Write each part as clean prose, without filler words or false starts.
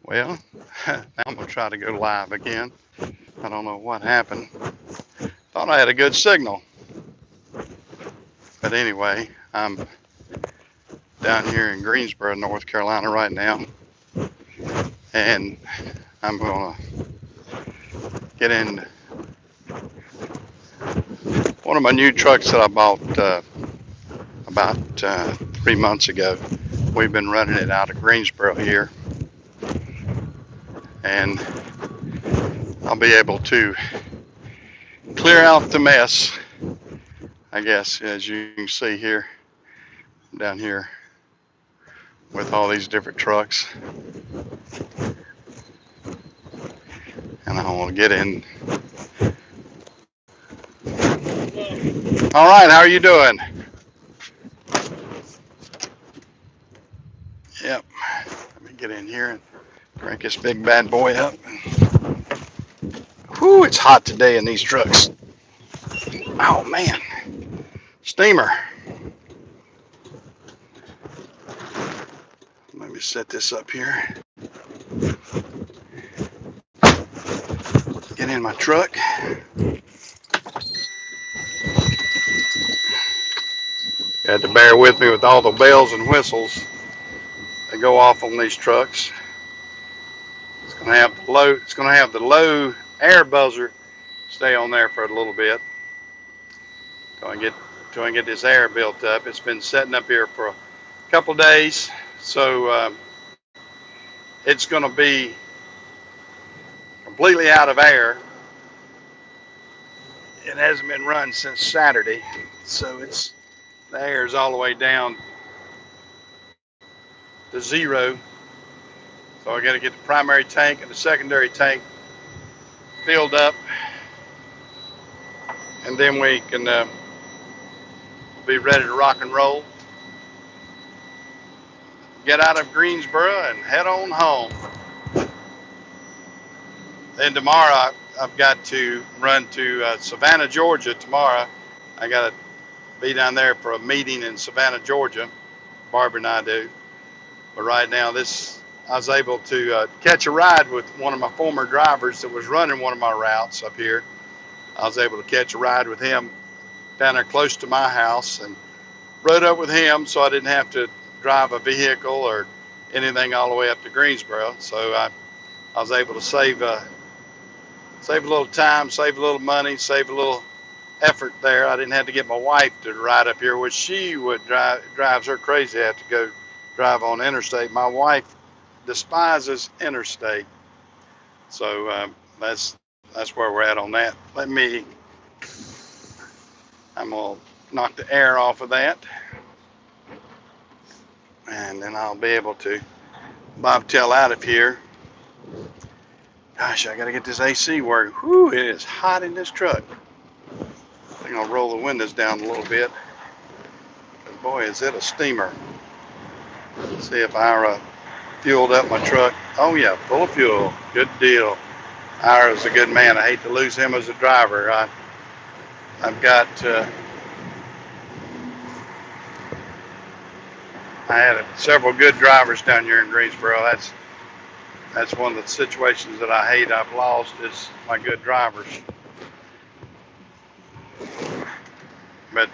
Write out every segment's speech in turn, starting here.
Well, now I'm going to try to go live again. I don't know what happened. Thought I had a good signal. But anyway, I'm down here in Greensboro, North Carolina right now. And I'm going to get in one of my new trucks that I bought about 3 months ago. We've been running it out of Greensboro here. And I'll be able to clear out the mess, I guess, as you can see here, down here with all these different trucks. And I want to get in. All right, how are you doing? Yep. Let me get in here and crank this big bad boy up. Whew, it's hot today in these trucks. Oh man, steamer. Let me set this up here. Get in my truck. You had to bear with me with all the bells and whistles that go off on these trucks. It's going to have the low. It's going to have the low air buzzer stay on there for a little bit. Till I get this air built up. It's been sitting up here for a couple of days, so it's going to be completely out of air. It hasn't been run since Saturday, so the air is all the way down to zero. So I got to get the primary tank and the secondary tank filled up, and then we can be ready to rock and roll. Get out of Greensboro and head on home. Then tomorrow I've got to run to Savannah, Georgia tomorrow. I got to be down there for a meeting in Savannah, Georgia. Barbara and I do. But right now, I was able to catch a ride with one of my former drivers that was running one of my routes up here. I was able to catch a ride with him down there close to my house and rode up with him, so I didn't have to drive a vehicle or anything all the way up to Greensboro. So I was able to save a little time, save a little money, save a little effort there. I didn't have to get my wife to ride up here, which she would drives her crazy to have to go drive on interstate. My wife despises interstate, so that's where we're at on that. I'm gonna knock the air off of that, and then I'll be able to bobtail out of here. Gosh, I gotta get this AC working. Whew, it is hot in this truck. I'm gonna roll the windows down a little bit. But boy, is it a steamer. Let's see if Ira fueled up my truck. Oh yeah, full of fuel. Good deal. Ira's a good man. I hate to lose him as a driver. I've got I had several good drivers down here in Greensboro. That's one of the situations that I hate. I've lost is my good drivers. But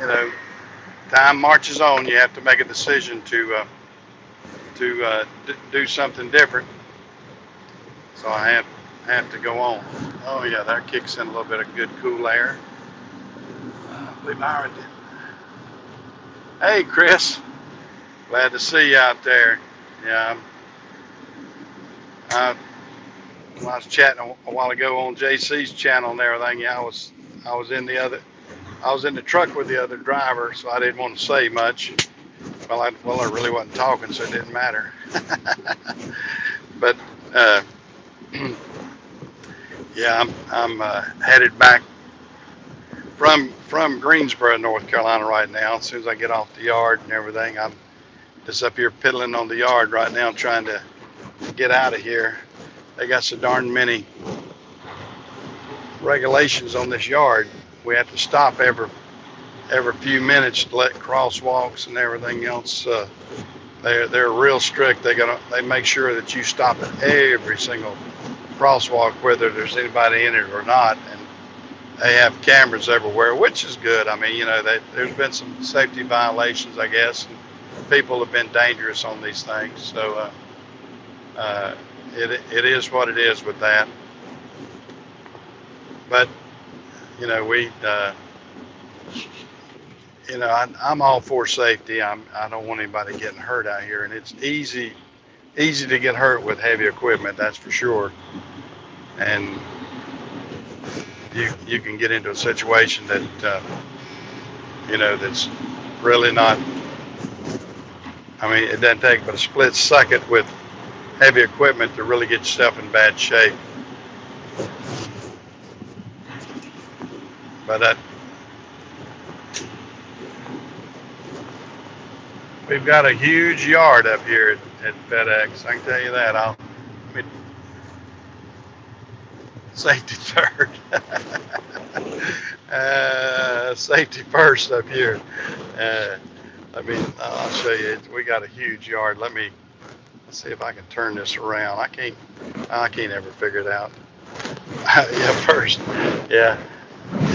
you know, time marches on. You have to make a decision to do something different. So I have to go on. Oh yeah, that kicks in a little bit of good cool air. I believe Ira did. Hey Chris, glad to see you out there. Yeah, I was chatting a while ago on JC's channel and everything. Yeah, I was in the truck with the other driver, so I didn't want to say much. Well, I really wasn't talking, so it didn't matter. But yeah, I'm headed back from Greensboro, North Carolina right now. As soon as I get off the yard and everything, I'm just up here piddling on the yard right now, trying to get out of here. They got so darn many regulations on this yard. We have to stop every few minutes to let crosswalks and everything else they're real strict. They make sure that you stop at every single crosswalk, whether there's anybody in it or not, and they have cameras everywhere, which is good. I mean, there's been some safety violations, I guess, and people have been dangerous on these things. So it is what it is with that. But we I'm all for safety. I don't want anybody getting hurt out here, and it's easy to get hurt with heavy equipment, that's for sure. And you can get into a situation that that's really not. I mean, it doesn't take but a split second with heavy equipment to really get yourself in bad shape. But we've got a huge yard up here at FedEx. I can tell you that. I mean, safety third. Safety first up here. I'll show you. We got a huge yard. Let's see if I can turn this around. I can't ever figure it out. Yeah, first. Yeah.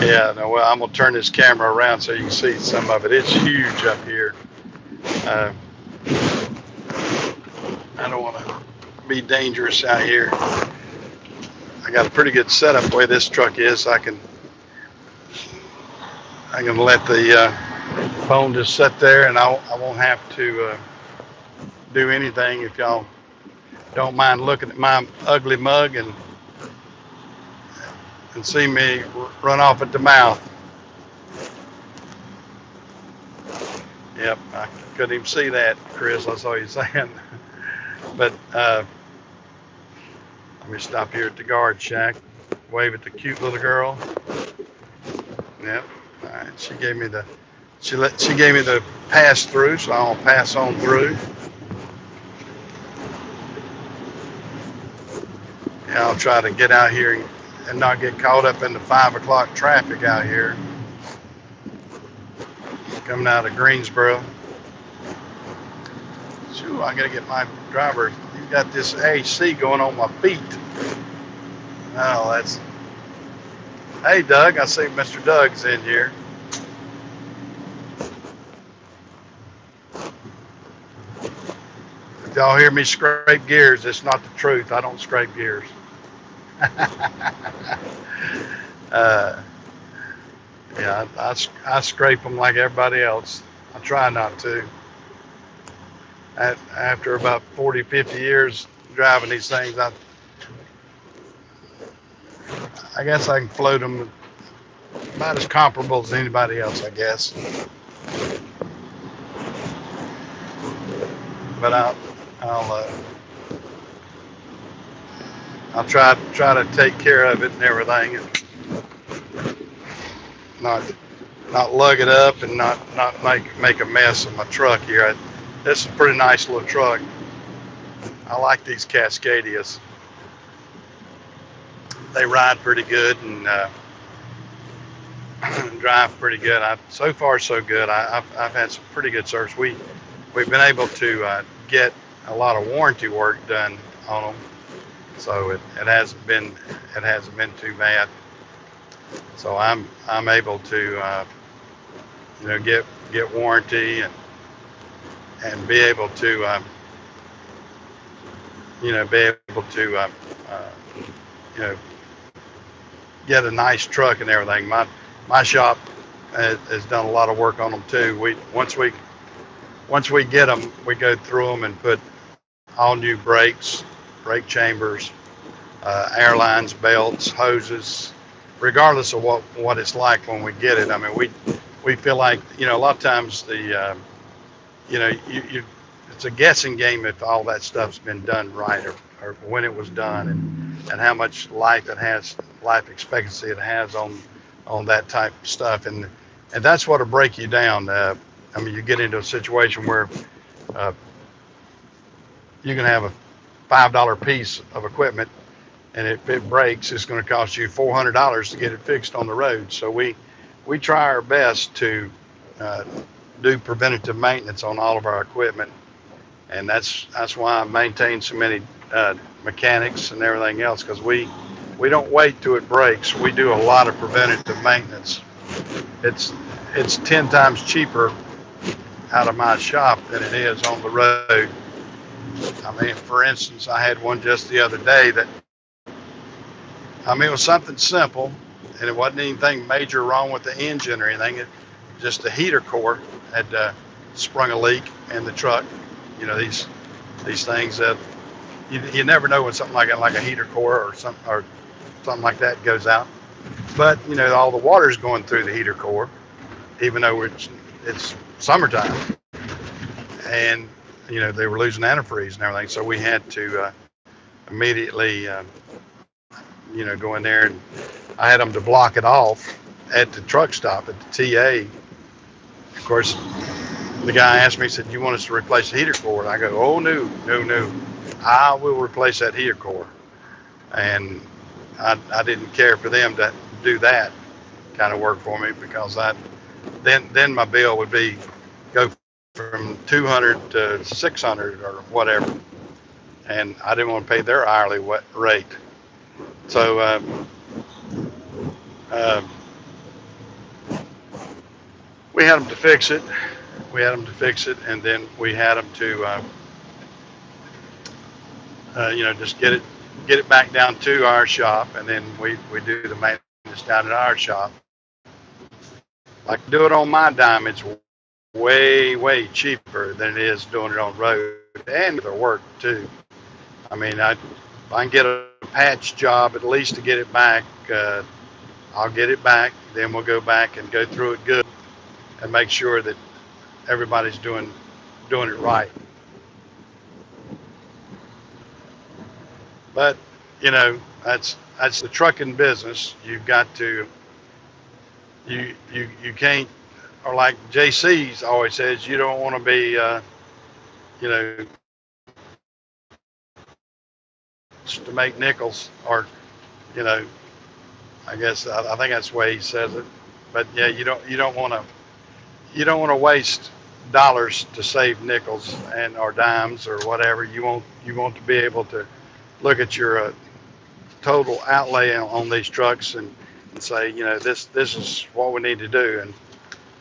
Yeah. No, well, I'm gonna turn this camera around so you can see some of it. It's huge up here. I don't want to be dangerous out here. I got a pretty good setup the way this truck is. I can let the phone just sit there, and I won't have to do anything. If y'all don't mind looking at my ugly mug and see me run off at the mouth. Yep, I couldn't even see that, Chris. I saw you saying. But let me stop here at the guard shack. Wave at the cute little girl. Yep. All right. She gave me the pass through, so I'll pass on through. Yeah, I'll try to get out here and not get caught up in the 5 o'clock traffic out here. Coming out of Greensboro. Shoo, I gotta get my driver. He's got this AC going on my feet. Oh, that's. Hey, Doug. I see Mr. Doug's in here. If y'all hear me scrape gears, it's not the truth. I don't scrape gears. Yeah, I scrape them like everybody else. I try not to. After about 40, 50 years driving these things, I guess I can float them about as comparable as anybody else, I guess. But I'll try to take care of it and everything, and not lug it up and not make a mess of my truck here. This is a pretty nice little truck. I like these Cascadias. They ride pretty good and drive pretty good. So far so good. I've had some pretty good service. We've been able to get a lot of warranty work done on them, so it hasn't been too bad. So I'm able to get warranty and be able to get a nice truck and everything. My shop has done a lot of work on them too. Once we get them, we go through them and put all new brakes, brake chambers, air lines, belts, hoses, regardless of what it's like when we get it. I mean, we feel like, a lot of times it's a guessing game if all that stuff's been done right or when it was done and how much life expectancy it has on that type of stuff. And that's what'll break you down. You get into a situation where you can have a $5 piece of equipment, and if it breaks, it's going to cost you $400 to get it fixed on the road. So we try our best to do preventative maintenance on all of our equipment, and that's why I maintain so many mechanics and everything else, because we don't wait till it breaks. We do a lot of preventative maintenance. It's it's 10 times cheaper out of my shop than it is on the road. I mean, for instance, I had one just the other day that, I mean, it was something simple, and it wasn't anything major wrong with the engine or anything. Just the heater core had sprung a leak in the truck. You know, these things that you never know when something like a heater core or something like that goes out. But you know, all the water's going through the heater core, even though it's summertime, and you know they were losing antifreeze and everything. So we had to immediately, you know, go in there, and I had them to block it off at the truck stop at the TA. Of course, the guy asked me, he said, "You want us to replace the heater core?" And I go, "Oh no, no, no! I will replace that heater core." And I didn't care for them to do that kind of work for me, because then my bill would be go from 200 to 600 or whatever, and I didn't want to pay their hourly rate. So uh, we had them to fix it. We had them to fix it, and then we had them to you know, just get it back down to our shop, and then we do the maintenance down at our shop. Like, do it on my dime, it's way cheaper than it is doing it on the road, and the work too. I mean, if I can get a patch job at least to get it back, I'll get it back. Then we'll go back and go through it good and make sure that everybody's doing it right. But you know, that's the trucking business. You've got to you can't, or like JC's always says, you don't want to be you know, to make nickels, or you know, I guess I think that's the way he says it. But yeah, you don't want to waste dollars to save nickels and or dimes or whatever. You want to be able to look at your total outlay on these trucks, and say, you know, this is what we need to do,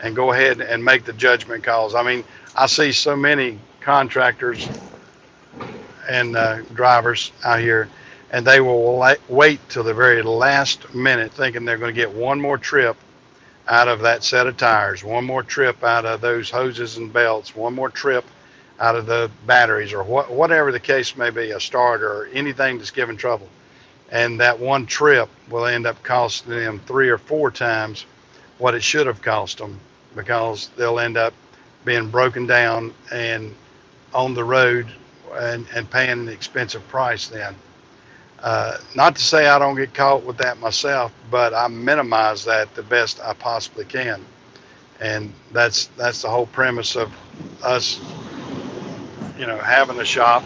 and go ahead and make the judgment calls. I mean, I see so many contractors and drivers out here, and they will wait till the very last minute, thinking they're going to get one more trip out of that set of tires, one more trip out of those hoses and belts, one more trip out of the batteries, or whatever the case may be, a starter or anything that's giving trouble. And that one trip will end up costing them 3 or 4 times what it should have cost them, because they'll end up being broken down and on the road, and paying an expensive price then. Not to say I don't get caught with that myself, but I minimize that the best I possibly can. And that's the whole premise of us, you know, having a shop,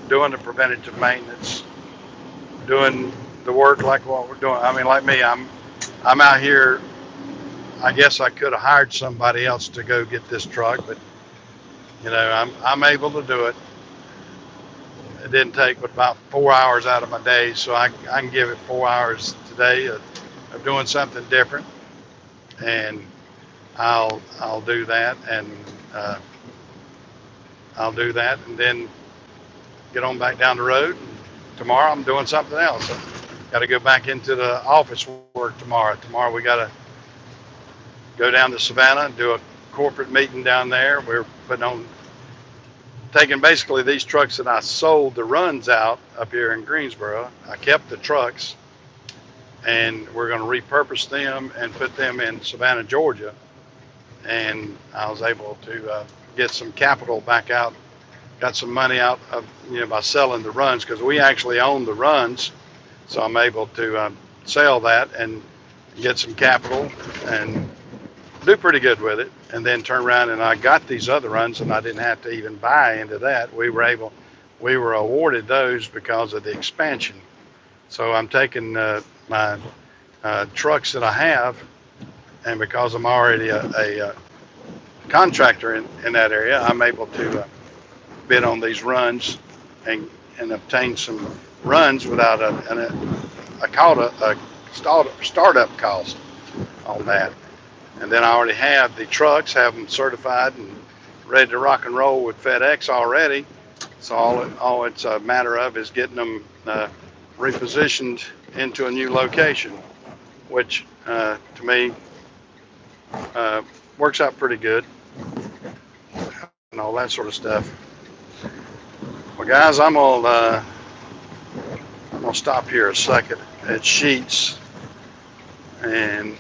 doing the preventative maintenance, doing the work like what we're doing. I mean, like me, I'm out here. I guess I could have hired somebody else to go get this truck, but you know, I'm able to do it. It didn't take but about 4 hours out of my day, so I can give it 4 hours today of doing something different, and I'll do that, and I'll do that, and then get on back down the road. Tomorrow I'm doing something else. Got to go back into the office work tomorrow. Tomorrow we got to go down to Savannah and do a corporate meeting down there. We're taking basically these trucks that I sold the runs out up here in Greensboro. I kept the trucks, and we're going to repurpose them and put them in Savannah, Georgia. And I was able to get some capital back out, got some money out of, you know, by selling the runs, because we actually own the runs. So I'm able to sell that and get some capital and do pretty good with it, and then turn around, and I got these other runs, and I didn't have to even buy into that. We were awarded those because of the expansion. So I'm taking my trucks that I have, and because I'm already a contractor in that area, I'm able to bid on these runs and obtain some runs without a startup cost on that. And then I already have the trucks, have them certified and ready to rock and roll with FedEx already. So all it's a matter of is getting them repositioned into a new location, which to me works out pretty good and all that sort of stuff. Well, guys, I'm gonna stop here a second at Sheets, and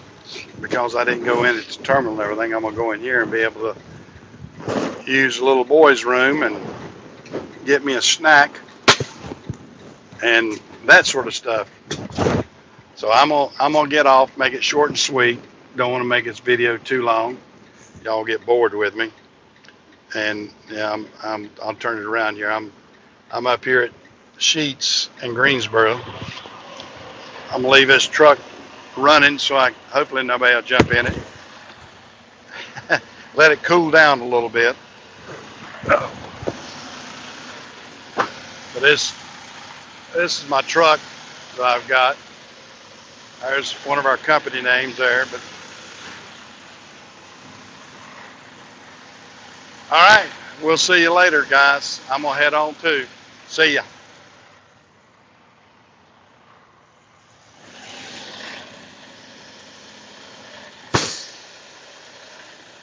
because I didn't go in at the terminal and everything, I'm gonna go in here and be able to use the little boy's room and get me a snack and that sort of stuff. So I'm gonna get off, make it short and sweet. Don't want to make this video too long. Y'all get bored with me. And yeah, I'll turn it around here. I'm up here at Sheets in Greensboro. I'm gonna leave this truck running so hopefully nobody will jump in it. Let it cool down a little bit. But this is my truck that I've got. There's one of our company names there, but all right, we'll see you later, guys. I'm gonna head on too. See ya.